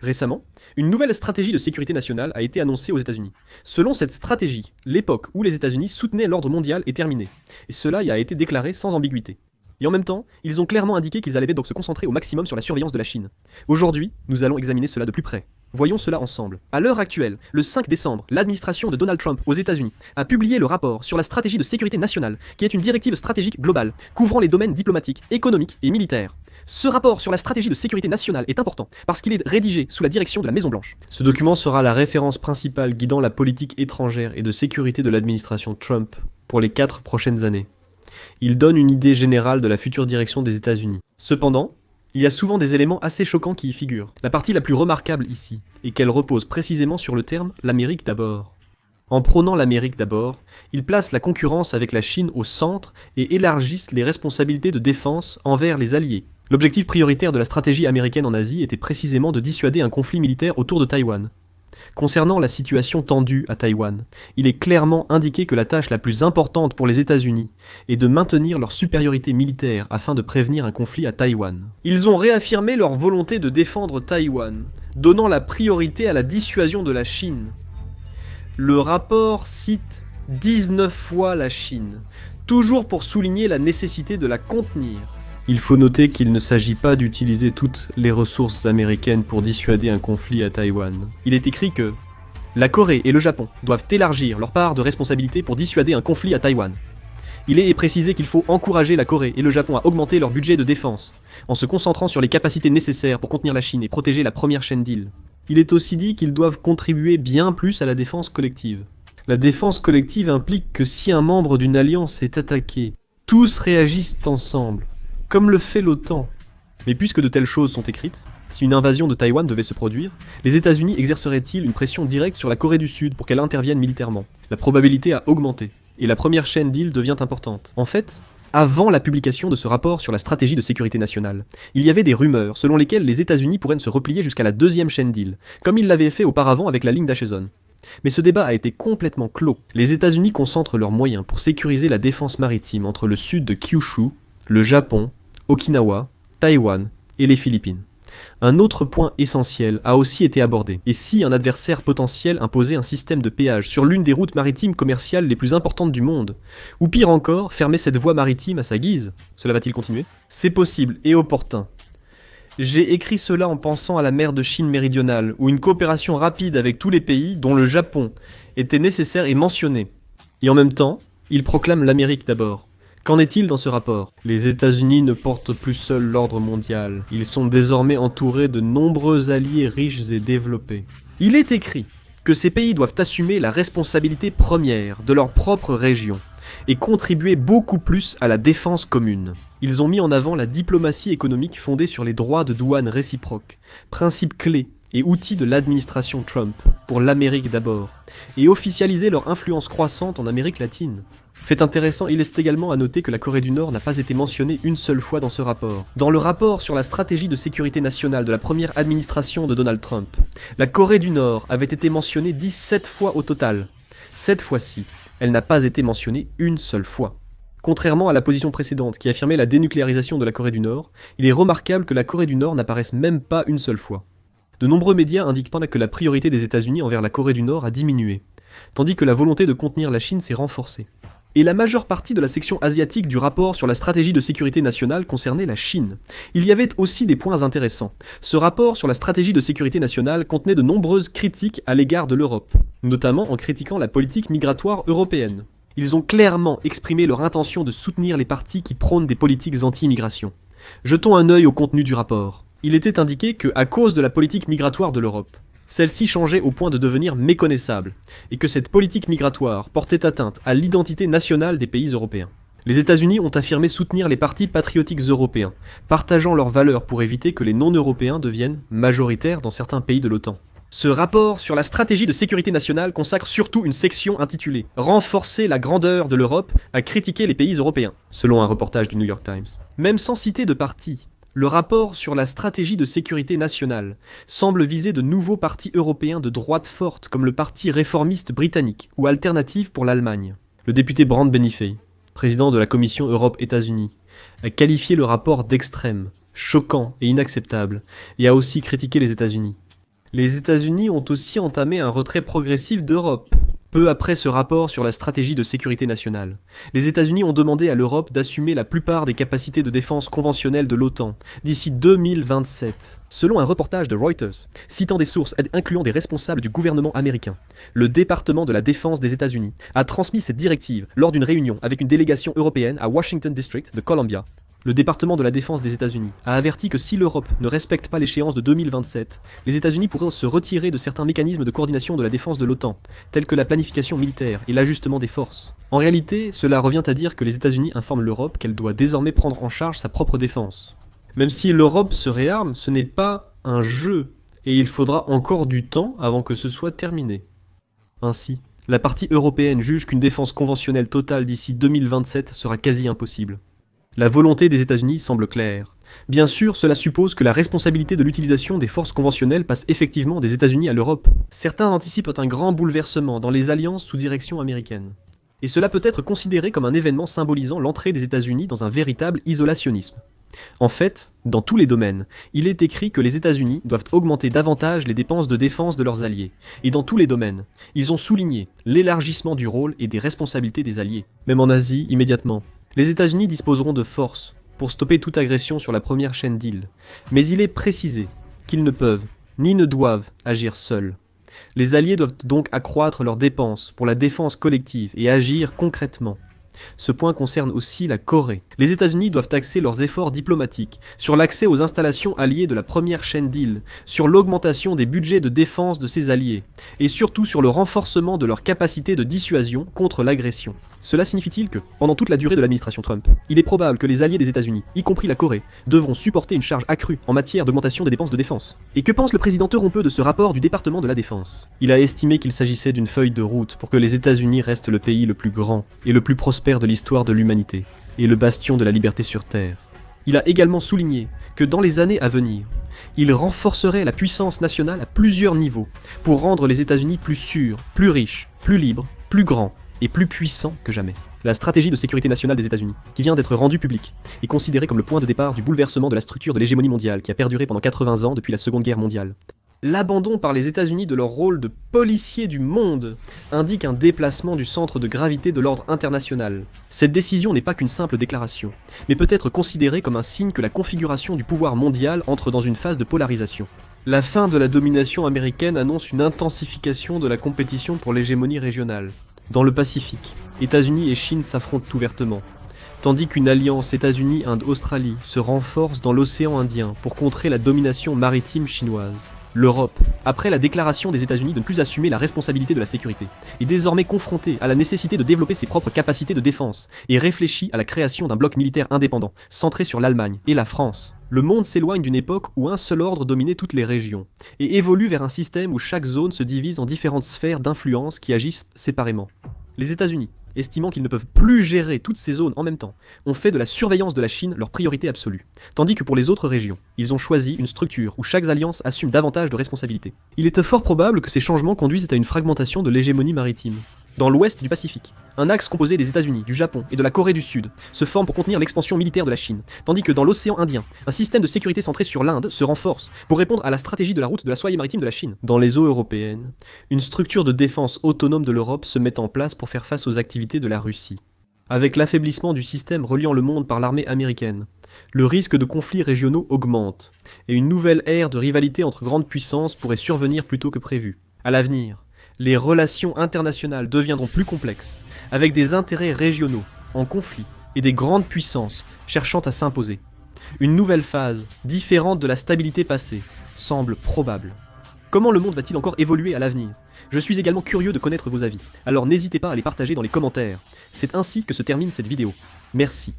Récemment, une nouvelle stratégie de sécurité nationale a été annoncée aux États-Unis. Selon cette stratégie, l'époque où les États-Unis soutenaient l'ordre mondial est terminée, et cela a été déclaré sans ambiguïté. Et en même temps, ils ont clairement indiqué qu'ils allaient donc se concentrer au maximum sur la surveillance de la Chine. Aujourd'hui, nous allons examiner cela de plus près. Voyons cela ensemble. À l'heure actuelle, le 5 décembre, l'administration de Donald Trump aux États-Unis a publié le rapport sur la stratégie de sécurité nationale, qui est une directive stratégique globale, couvrant les domaines diplomatiques, économiques et militaires. Ce rapport sur la stratégie de sécurité nationale est important parce qu'il est rédigé sous la direction de la Maison-Blanche. Ce document sera la référence principale guidant la politique étrangère et de sécurité de l'administration Trump pour les 4 prochaines années. Il donne une idée générale de la future direction des États-Unis. Cependant, il y a souvent des éléments assez choquants qui y figurent. La partie la plus remarquable ici est qu'elle repose précisément sur le terme « l'Amérique d'abord ». En prônant l'Amérique d'abord, ils placent la concurrence avec la Chine au centre et élargissent les responsabilités de défense envers les alliés. L'objectif prioritaire de la stratégie américaine en Asie était précisément de dissuader un conflit militaire autour de Taïwan. Concernant la situation tendue à Taïwan, il est clairement indiqué que la tâche la plus importante pour les États-Unis est de maintenir leur supériorité militaire afin de prévenir un conflit à Taïwan. Ils ont réaffirmé leur volonté de défendre Taïwan, donnant la priorité à la dissuasion de la Chine. Le rapport cite 19 fois la Chine, toujours pour souligner la nécessité de la contenir. Il faut noter qu'il ne s'agit pas d'utiliser toutes les ressources américaines pour dissuader un conflit à Taïwan. Il est écrit que la Corée et le Japon doivent élargir leur part de responsabilité pour dissuader un conflit à Taïwan. Il est précisé qu'il faut encourager la Corée et le Japon à augmenter leur budget de défense, en se concentrant sur les capacités nécessaires pour contenir la Chine et protéger la première chaîne d'îles. Il est aussi dit qu'ils doivent contribuer bien plus à la défense collective. La défense collective implique que si un membre d'une alliance est attaqué, tous réagissent ensemble, comme le fait l'OTAN. Mais puisque de telles choses sont écrites, si une invasion de Taïwan devait se produire, les États-Unis exerceraient-ils une pression directe sur la Corée du Sud pour qu'elle intervienne militairement? La probabilité a augmenté, et la première chaîne d'îles devient importante. En fait, avant la publication de ce rapport sur la stratégie de sécurité nationale, il y avait des rumeurs selon lesquelles les États-Unis pourraient se replier jusqu'à la deuxième chaîne d'îles, comme ils l'avaient fait auparavant avec la ligne d'Acheson. Mais ce débat a été complètement clos. Les États-Unis concentrent leurs moyens pour sécuriser la défense maritime entre le sud de Kyushu, le Japon, Okinawa, Taïwan et les Philippines. Un autre point essentiel a aussi été abordé. Et si un adversaire potentiel imposait un système de péage sur l'une des routes maritimes commerciales les plus importantes du monde? Ou pire encore, fermer cette voie maritime à sa guise? Cela va-t-il continuer? C'est possible et opportun. J'ai écrit cela en pensant à la mer de Chine méridionale, où une coopération rapide avec tous les pays, dont le Japon, était nécessaire et mentionnée. Et en même temps, il proclame l'Amérique d'abord. Qu'en est-il dans ce rapport? Les États-Unis ne portent plus seuls l'ordre mondial. Ils sont désormais entourés de nombreux alliés riches et développés. Il est écrit que ces pays doivent assumer la responsabilité première de leur propre région et contribuer beaucoup plus à la défense commune. Ils ont mis en avant la diplomatie économique fondée sur les droits de douane réciproques, principe clé et outil de l'administration Trump pour l'Amérique d'abord, et officialiser leur influence croissante en Amérique latine. Fait intéressant, il est également à noter que la Corée du Nord n'a pas été mentionnée une seule fois dans ce rapport. Dans le rapport sur la stratégie de sécurité nationale de la première administration de Donald Trump, la Corée du Nord avait été mentionnée 17 fois au total. Cette fois-ci, elle n'a pas été mentionnée une seule fois. Contrairement à la position précédente qui affirmait la dénucléarisation de la Corée du Nord, il est remarquable que la Corée du Nord n'apparaisse même pas une seule fois. De nombreux médias indiquent que la priorité des États-Unis envers la Corée du Nord a diminué, tandis que la volonté de contenir la Chine s'est renforcée. Et la majeure partie de la section asiatique du rapport sur la stratégie de sécurité nationale concernait la Chine. Il y avait aussi des points intéressants. Ce rapport sur la stratégie de sécurité nationale contenait de nombreuses critiques à l'égard de l'Europe, notamment en critiquant la politique migratoire européenne. Ils ont clairement exprimé leur intention de soutenir les partis qui prônent des politiques anti-immigration. Jetons un œil au contenu du rapport. Il était indiqué que, à cause de la politique migratoire de l'Europe, celle-ci changeait au point de devenir méconnaissable, et que cette politique migratoire portait atteinte à l'identité nationale des pays européens. Les États-Unis ont affirmé soutenir les partis patriotiques européens, partageant leurs valeurs pour éviter que les non-européens deviennent majoritaires dans certains pays de l'OTAN. Ce rapport sur la stratégie de sécurité nationale consacre surtout une section intitulée « Renforcer la grandeur de l'Europe à critiquer les pays européens », selon un reportage du New York Times. Même sans citer de parti, le rapport sur la stratégie de sécurité nationale semble viser de nouveaux partis européens de droite forte comme le parti réformiste britannique ou Alternative pour l'Allemagne. Le député Brand Benifei, président de la commission Europe-États-Unis, a qualifié le rapport d'extrême, choquant et inacceptable, et a aussi critiqué les États-Unis. Les États-Unis ont aussi entamé un retrait progressif d'Europe. Peu après ce rapport sur la stratégie de sécurité nationale, les États-Unis ont demandé à l'Europe d'assumer la plupart des capacités de défense conventionnelles de l'OTAN d'ici 2027. Selon un reportage de Reuters, citant des sources incluant des responsables du gouvernement américain, le département de la défense des États-Unis a transmis cette directive lors d'une réunion avec une délégation européenne à Washington District de Columbia. Le département de la défense des États-Unis a averti que si l'Europe ne respecte pas l'échéance de 2027, les États-Unis pourraient se retirer de certains mécanismes de coordination de la défense de l'OTAN, tels que la planification militaire et l'ajustement des forces. En réalité, cela revient à dire que les États-Unis informent l'Europe qu'elle doit désormais prendre en charge sa propre défense. Même si l'Europe se réarme, ce n'est pas un jeu, et il faudra encore du temps avant que ce soit terminé. Ainsi, la partie européenne juge qu'une défense conventionnelle totale d'ici 2027 sera quasi impossible. La volonté des États-Unis semble claire. Bien sûr, cela suppose que la responsabilité de l'utilisation des forces conventionnelles passe effectivement des États-Unis à l'Europe. Certains anticipent un grand bouleversement dans les alliances sous direction américaine. Et cela peut être considéré comme un événement symbolisant l'entrée des États-Unis dans un véritable isolationnisme. En fait, dans tous les domaines, il est écrit que les États-Unis doivent augmenter davantage les dépenses de défense de leurs alliés. Et dans tous les domaines, ils ont souligné l'élargissement du rôle et des responsabilités des alliés. Même en Asie, immédiatement. Les États-Unis disposeront de forces pour stopper toute agression sur la première chaîne d'îles, mais il est précisé qu'ils ne peuvent, ni ne doivent, agir seuls. Les alliés doivent donc accroître leurs dépenses pour la défense collective et agir concrètement. Ce point concerne aussi la Corée. Les États-Unis doivent axer leurs efforts diplomatiques sur l'accès aux installations alliées de la première chaîne d'îles, sur l'augmentation des budgets de défense de ces alliés, et surtout sur le renforcement de leur capacité de dissuasion contre l'agression. Cela signifie-t-il que, pendant toute la durée de l'administration Trump, il est probable que les alliés des États-Unis, y compris la Corée, devront supporter une charge accrue en matière d'augmentation des dépenses de défense? Et que pense le président Trump de ce rapport du département de la défense? Il a estimé qu'il s'agissait d'une feuille de route pour que les États-Unis restent le pays le plus grand et le plus prospère de l'histoire de l'humanité, et le bastion de la liberté sur Terre. Il a également souligné que dans les années à venir, il renforcerait la puissance nationale à plusieurs niveaux pour rendre les États-Unis plus sûrs, plus riches, plus libres, plus grands et plus puissants que jamais. La stratégie de sécurité nationale des États-Unis, qui vient d'être rendue publique, est considérée comme le point de départ du bouleversement de la structure de l'hégémonie mondiale qui a perduré pendant 80 ans depuis la Seconde Guerre mondiale. L'abandon par les États-Unis de leur rôle de policier du monde indique un déplacement du centre de gravité de l'ordre international. Cette décision n'est pas qu'une simple déclaration, mais peut être considérée comme un signe que la configuration du pouvoir mondial entre dans une phase de polarisation. La fin de la domination américaine annonce une intensification de la compétition pour l'hégémonie régionale. Dans le Pacifique, États-Unis et Chine s'affrontent ouvertement, tandis qu'une alliance États-Unis-Inde-Australie se renforce dans l'océan Indien pour contrer la domination maritime chinoise. L'Europe, après la déclaration des États-Unis de ne plus assumer la responsabilité de la sécurité, est désormais confrontée à la nécessité de développer ses propres capacités de défense et réfléchit à la création d'un bloc militaire indépendant, centré sur l'Allemagne et la France. Le monde s'éloigne d'une époque où un seul ordre dominait toutes les régions, et évolue vers un système où chaque zone se divise en différentes sphères d'influence qui agissent séparément. Les États-Unis, estimant qu'ils ne peuvent plus gérer toutes ces zones en même temps, ont fait de la surveillance de la Chine leur priorité absolue, tandis que pour les autres régions, ils ont choisi une structure où chaque alliance assume davantage de responsabilités. Il est fort probable que ces changements conduisent à une fragmentation de l'hégémonie maritime. Dans l'ouest du Pacifique, un axe composé des États-Unis, du Japon et de la Corée du Sud se forme pour contenir l'expansion militaire de la Chine, tandis que dans l'océan Indien, un système de sécurité centré sur l'Inde se renforce pour répondre à la stratégie de la route de la soie maritime de la Chine. Dans les eaux européennes, une structure de défense autonome de l'Europe se met en place pour faire face aux activités de la Russie. Avec l'affaiblissement du système reliant le monde par l'armée américaine, le risque de conflits régionaux augmente, et une nouvelle ère de rivalité entre grandes puissances pourrait survenir plus tôt que prévu. À l'avenir, les relations internationales deviendront plus complexes, avec des intérêts régionaux en conflit et des grandes puissances cherchant à s'imposer. Une nouvelle phase, différente de la stabilité passée, semble probable. Comment le monde va-t-il encore évoluer à l'avenir? Je suis également curieux de connaître vos avis, alors n'hésitez pas à les partager dans les commentaires. C'est ainsi que se termine cette vidéo. Merci.